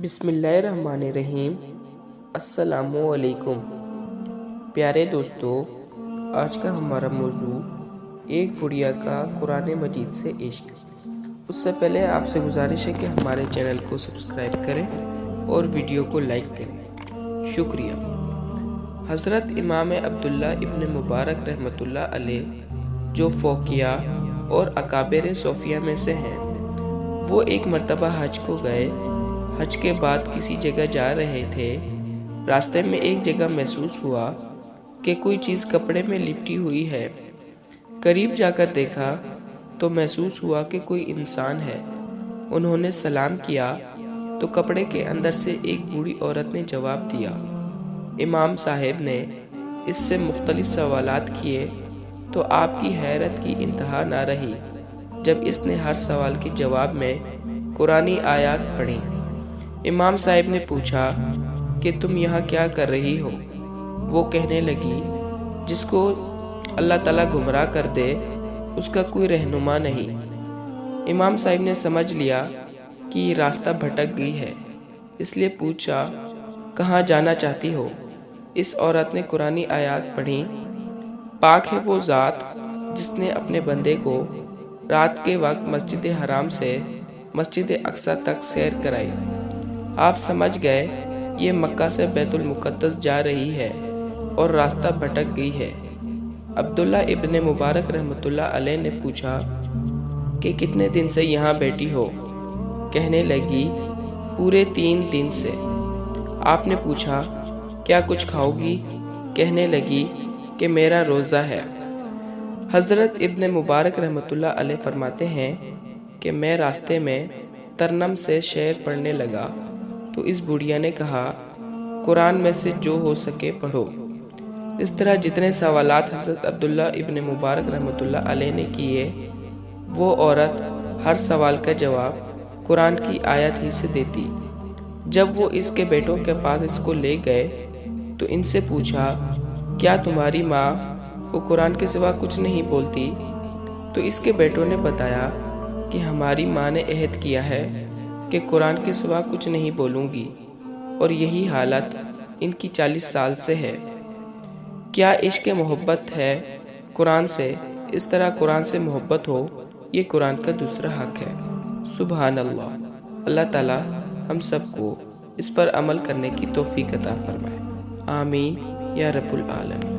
بسم اللہ الرحمن الرحیم۔ السلام علیکم پیارے دوستو، آج کا ہمارا موضوع ایک بڑھیا کا قرآن مجید سے عشق۔ اس سے پہلے آپ سے گزارش ہے کہ ہمارے چینل کو سبسکرائب کریں اور ویڈیو کو لائک کریں، شکریہ۔ حضرت امام عبداللہ ابن مبارک رحمۃ اللہ علیہ جو فوقیہ اور اکابر صوفیہ میں سے ہیں، وہ ایک مرتبہ حج کو گئے۔ حج کے بعد کسی جگہ جا رہے تھے، راستے میں ایک جگہ محسوس ہوا کہ کوئی چیز کپڑے میں لپٹی ہوئی ہے۔ قریب جا کر دیکھا تو محسوس ہوا کہ کوئی انسان ہے۔ انہوں نے سلام کیا تو کپڑے کے اندر سے ایک بوڑھی عورت نے جواب دیا۔ امام صاحب نے اس سے مختلف سوالات کیے تو آپ کی حیرت کی انتہا نہ رہی جب اس نے ہر سوال کے جواب میں قرآنی آیات پڑھی۔ امام صاحب نے پوچھا کہ تم یہاں کیا کر رہی ہو؟ وہ کہنے لگی، جس کو اللہ تعالیٰ گمراہ کر دے اس کا کوئی رہنما نہیں۔ امام صاحب نے سمجھ لیا کہ یہ راستہ بھٹک گئی ہے، اس لیے پوچھا، کہاں جانا چاہتی ہو؟ اس عورت نے قرآنی آیات پڑھی، پاک ہے وہ ذات جس نے اپنے بندے کو رات کے وقت مسجد حرام سے مسجد اقصی تک سیر کرائی۔ آپ سمجھ گئے یہ مکہ سے بیت المقدس جا رہی ہے اور راستہ بھٹک گئی ہے۔ عبداللہ ابن مبارک رحمۃ اللہ علیہ نے پوچھا کہ کتنے دن سے یہاں بیٹھی ہو؟ کہنے لگی، پورے 3 دن سے۔ آپ نے پوچھا، کیا کچھ کھاؤ گی؟ کہنے لگی کہ میرا روزہ ہے۔ حضرت ابن مبارک رحمۃ اللہ علیہ فرماتے ہیں کہ میں راستے میں ترنم سے شعر پڑھنے لگا تو اس بڑھیا نے کہا، قرآن میں سے جو ہو سکے پڑھو۔ اس طرح جتنے سوالات حضرت عبداللہ ابن مبارک رحمۃ اللہ علیہ نے کیے، وہ عورت ہر سوال کا جواب قرآن کی آیت ہی سے دیتی۔ جب وہ اس کے بیٹوں کے پاس اس کو لے گئے تو ان سے پوچھا، کیا تمہاری ماں وہ قرآن کے سوا کچھ نہیں بولتی؟ تو اس کے بیٹوں نے بتایا کہ ہماری ماں نے عہد کیا ہے کہ قرآن کے سوا کچھ نہیں بولوں گی، اور یہی حالت ان کی 40 سال سے ہے۔ کیا عشق محبت ہے قرآن سے؟ اس طرح قرآن سے محبت ہو، یہ قرآن کا دوسرا حق ہے۔ سبحان اللہ۔ اللہ تعالی ہم سب کو اس پر عمل کرنے کی توفیق عطا فرمائے، آمین یا رب العالمین۔